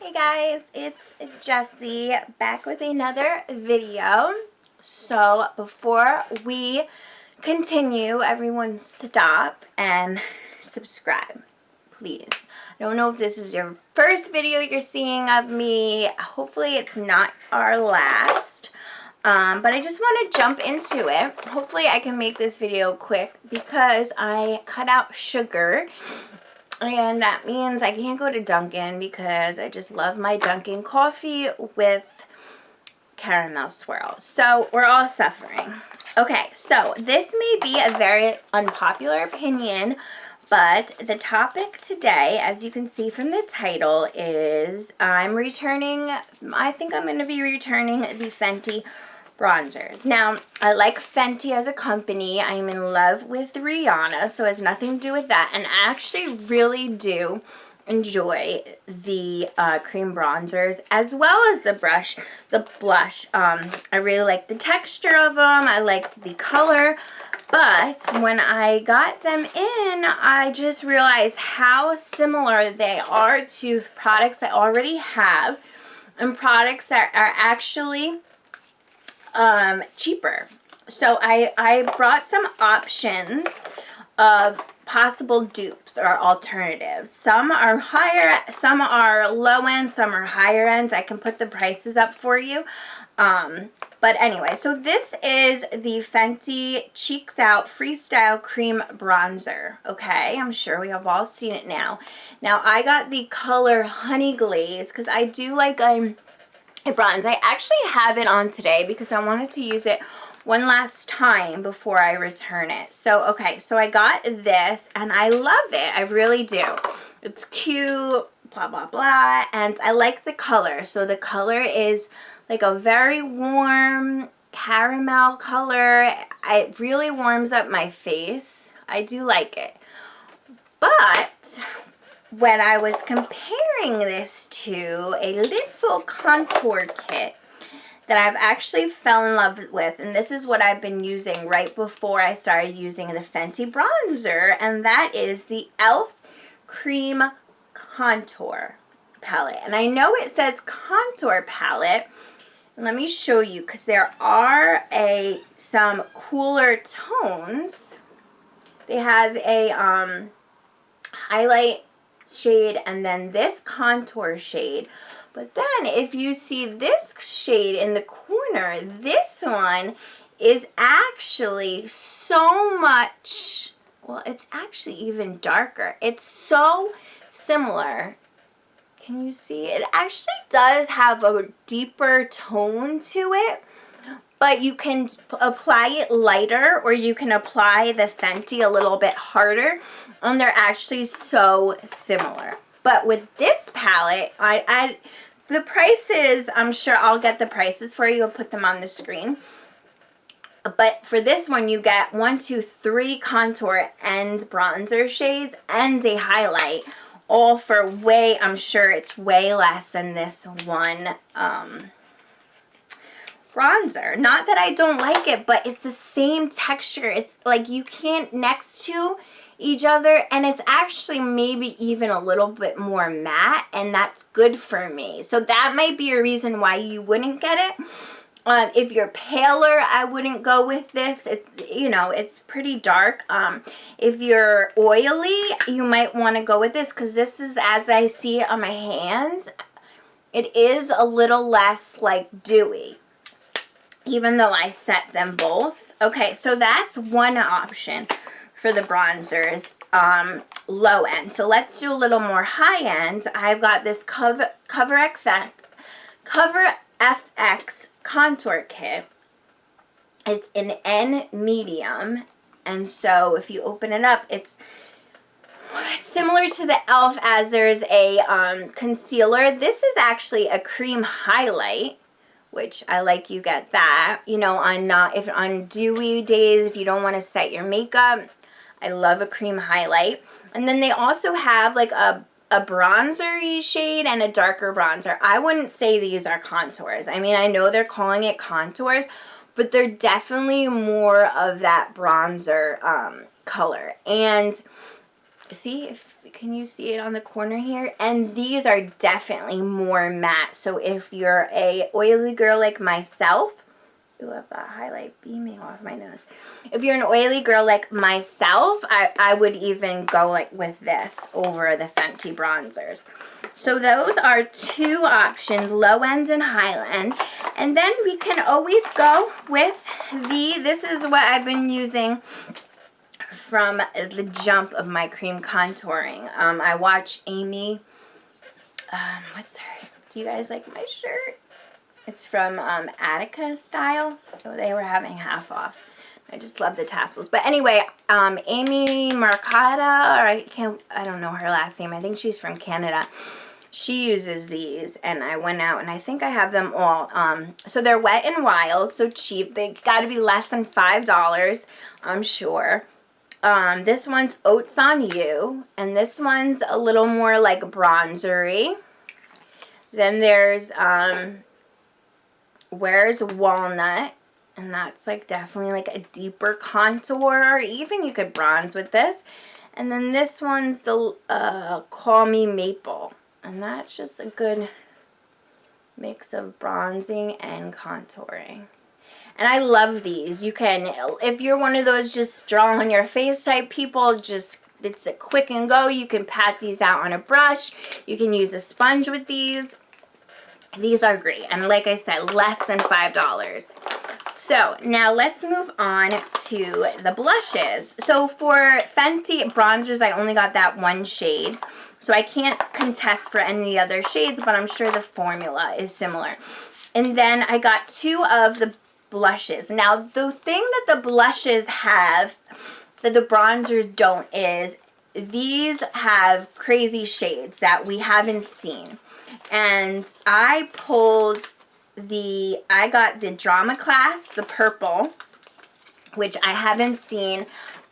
Hey guys, it's Jessie back with another video. So before we continue, everyone stop and subscribe, please. I don't know if this is your first video you're seeing of me. Hopefully it's not our last. But I just want to jump into it. Hopefully I can make this video quick because I cut out sugar. And that means I can't go to Dunkin' because I just love my Dunkin' coffee with caramel swirls. So we're all suffering. Okay, so this may be a very unpopular opinion, but the topic today, as you can see from the title, is I think I'm going to be returning the Fenty bronzers. Now, I like Fenty as a company. I am in love with Rihanna, so it has nothing to do with that. And I actually really do enjoy the cream bronzers as well as the blush. I really like the texture of them. I liked the color. But when I got them in, I just realized how similar they are to products I already have and products that are actually cheaper. So I brought some options of possible dupes or alternatives. Some are higher, some are low end, some are higher end. I can put the prices up for you. But anyway, so this is the Fenty Cheeks Out Freestyle Cream Bronzer. Okay, I'm sure we have all seen it now. Now I got the color Honey Glaze because I do like a bronze. I actually have it on today because I wanted to use it one last time before I return it. So, okay, so I got this and I love it. I really do. It's cute, blah, blah, blah, and I like the color. So the color is like a very warm caramel color. It really warms up my face. I do like it. But when I was comparing this to a little contour kit that I've actually fell in love with, and this is what I've been using right before I started using the Fenty bronzer, and that is the e.l.f. Cream Contour Palette. And I know it says Contour Palette. Let me show you because there are some cooler tones. They have a highlight shade and then this contour shade. But then if you see this shade in the corner, this one is actually so much, well, it's actually even darker. It's so similar. Can you see? It actually does have a deeper tone to it. But you can apply it lighter or you can apply the Fenty a little bit harder. And they're actually so similar. But with this palette, the prices, I'm sure I'll get the prices for you. I'll put them on the screen. But for this one, you get 3 contour and bronzer shades and a highlight. All for I'm sure it's way less than this one bronzer. Not that I don't like it, but it's the same texture. It's like you can't next to each other, and it's actually maybe even a little bit more matte, and that's good for me. So that might be a reason why you wouldn't get it. If you're paler, I wouldn't go with this. It's, you know, it's pretty dark. If you're oily, you might want to go with this because this is, as I see it on my hand, it is a little less like dewy, even though I set them both. Okay, so that's one option for the bronzers, low end. So let's do a little more high end. I've got this Cover FX contour kit. It's an N medium, and so if you open it up, it's similar to the e.l.f. as there's a concealer. This is actually a cream highlight, which I like. You get that, you know, on dewy days, if you don't want to set your makeup. I love a cream highlight. And then they also have like a bronzery shade and a darker bronzer. I wouldn't say these are contours. I mean, I know they're calling it contours, but they're definitely more of that bronzer color. And see, if Can you see it on the corner here? And these are definitely more matte. So if you're a oily girl like myself, ooh, I have that highlight beaming off my nose. If you're an oily girl like myself, I would even go like with this over the Fenty bronzers. So those are two options, low end and high end. And then we can always go with this is what I've been using from the jump of my cream contouring. I watch Amy, what's her, do you guys like my shirt? It's from Attica Style. Oh, they were having half off. I just love the tassels. But anyway, Amy Marcata, or I don't know her last name. I think she's from Canada. She uses these, and I went out, and I think I have them all. So they're Wet n Wild, so cheap. They got to be less than $5, I'm sure. This one's Oats on You, and this one's a little more like bronzery. Then there's Where's Walnut, and that's like definitely like a deeper contour. Even you could bronze with this. And then this one's the Call Me Maple, and that's just a good mix of bronzing and contouring. And I love these. You can, if you're one of those just draw on your face type people, just it's a quick and go. You can pat these out on a brush. You can use a sponge with these. These are great, and like I said, less than $5. So now let's move on to the blushes. So for Fenty bronzers, I only got that one shade, so I can't contest for any other shades, but I'm sure the formula is similar. And then I got two of the blushes. Now the thing that the blushes have that the bronzers don't is these have crazy shades that we haven't seen. And I got the Drama Class, the purple, which I haven't seen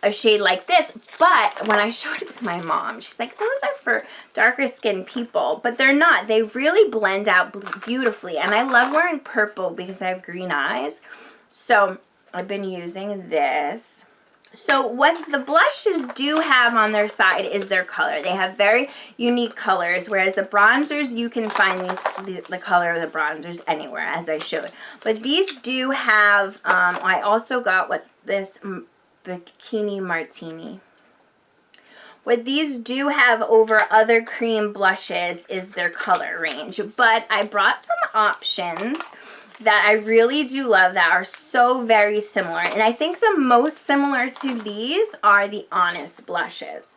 a shade like this, but when I showed it to my mom, she's like, those are for darker skinned people, but they're not. They really blend out beautifully, and I love wearing purple because I have green eyes, so I've been using this. So what the blushes do have on their side is their color. They have very unique colors, whereas the bronzers, you can find the color of the bronzers anywhere, as I showed. But these do have, I also got this Bikini Martini. What these do have over other cream blushes is their color range. But I brought some options that I really do love that are so very similar. And I think the most similar to these are the Honest blushes.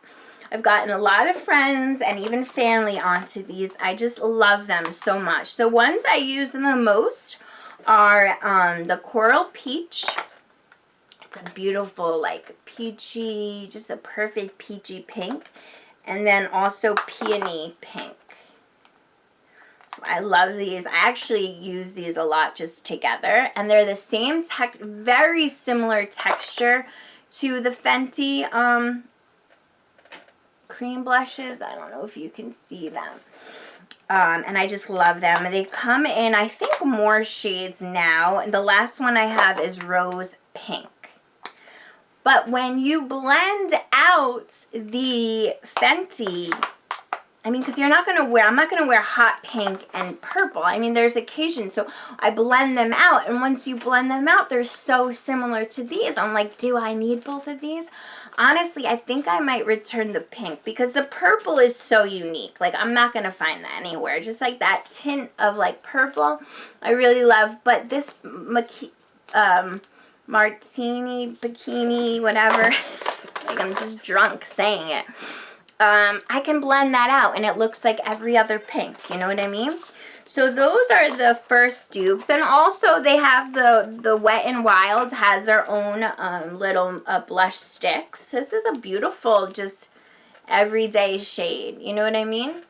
I've gotten a lot of friends and even family onto these. I just love them so much. So ones I use the most are the Coral Peach. It's a beautiful like peachy, just a perfect peachy pink. And then also Peony Pink. I love these. I actually use these a lot just together, and they're the same very similar texture to the Fenty cream blushes. I don't know if you can see them. And I just love them. They come in, I think, more shades now. And the last one I have is Rose Pink. But when you blend out the Fenty, I mean, because I'm not going to wear hot pink and purple. I mean, there's occasion, so I blend them out. And once you blend them out, they're so similar to these. I'm like, do I need both of these? Honestly, I think I might return the pink because the purple is so unique. Like, I'm not going to find that anywhere. Just like that tint of, like, purple, I really love. But this Martini, Bikini, whatever, like I'm just drunk saying it. I can blend that out and it looks like every other pink, you know what I mean? So those are the first dupes, and also they have the Wet n Wild has their own little blush sticks. This is a beautiful, just everyday shade, you know what I mean?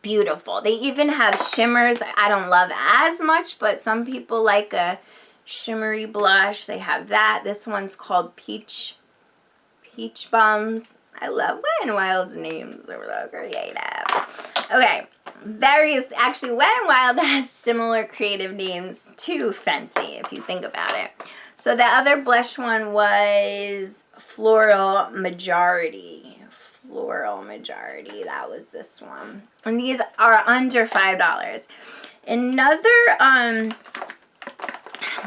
Beautiful. They even have shimmers. I don't love as much, but some people like a shimmery blush. They have that. This one's called Peach Bums. I love Wet n Wild's names. They're so creative. Okay, actually Wet n Wild has similar creative names to Fenty, if you think about it. So the other blush one was Floral Majority. Floral Majority. That was this one. And these are under $5. Another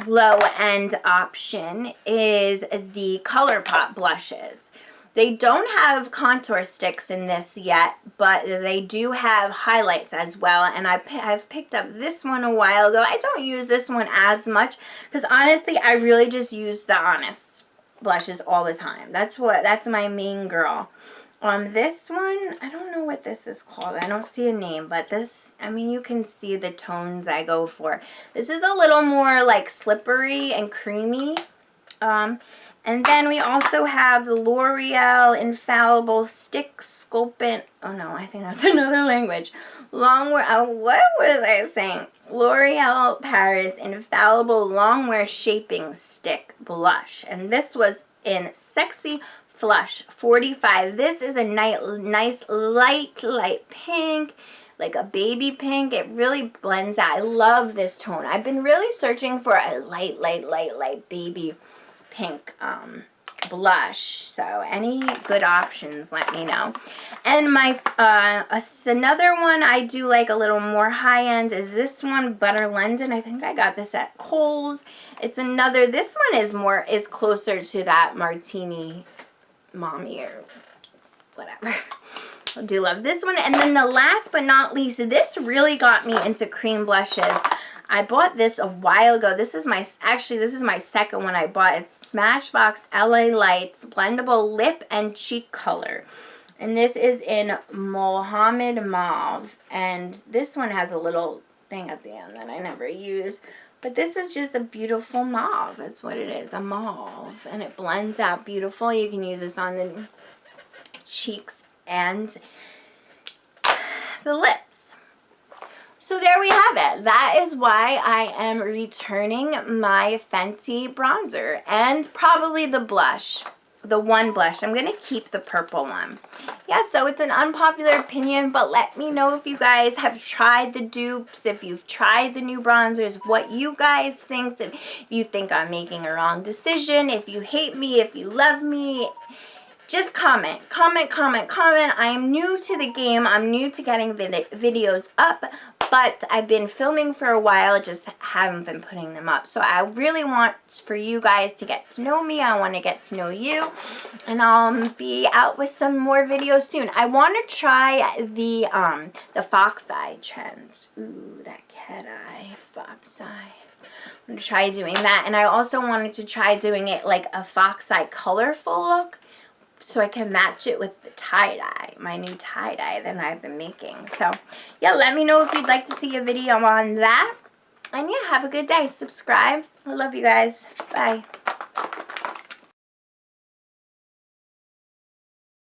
low-end option is the ColourPop blushes. They don't have contour sticks in this yet, but they do have highlights as well. And I've picked up this one a while ago. I don't use this one as much because honestly, I really just use the Honest blushes all the time. That's my main girl. This one, I don't know what this is called. I don't see a name, but this, I mean, you can see the tones I go for. This is a little more like slippery and creamy. And then we also have the L'Oreal Infallible Stick Sculptant. Oh no, I think that's another language. Longwear, what was I saying? L'Oreal Paris Infallible Longwear Shaping Stick Blush. And this was in Sexy Flush 45. This is a nice light pink, like a baby pink. It really blends out. I love this tone. I've been really searching for a light baby pink blush. So any good options, let me know. And my another one I do like a little more high end is this one, Butter London. I think I got this at Kohl's. It's another, this one is closer to that Martini Mommy or whatever. I do love this one. And then the last but not least, this really got me into cream blushes. I bought this a while ago. This is my second one I bought. It's Smashbox LA Lights Blendable Lip and Cheek Color. And this is in Mohammed Mauve. And this one has a little thing at the end that I never use. But this is just a beautiful mauve. That's what it is, a mauve. And it blends out beautiful. You can use this on the cheeks and the lips. So there we have it. That is why I am returning my Fenty bronzer and probably the blush, the one blush. I'm going to keep the purple one. Yeah, so it's an unpopular opinion, but let me know if you guys have tried the dupes, if you've tried the new bronzers, what you guys think, if you think I'm making a wrong decision, if you hate me, if you love me. Just comment. I am new to the game. I'm new to getting videos up, but I've been filming for a while, just haven't been putting them up. So I really want for you guys to get to know me. I want to get to know you, and I'll be out with some more videos soon. I want to try the fox eye trend. Ooh, that cat eye, fox eye. I'm going to try doing that, and I also wanted to try doing it like a fox eye colorful look, so I can match it with the tie-dye, my new tie-dye that I've been making. So, yeah, let me know if you'd like to see a video on that. And, yeah, have a good day. Subscribe. I love you guys. Bye.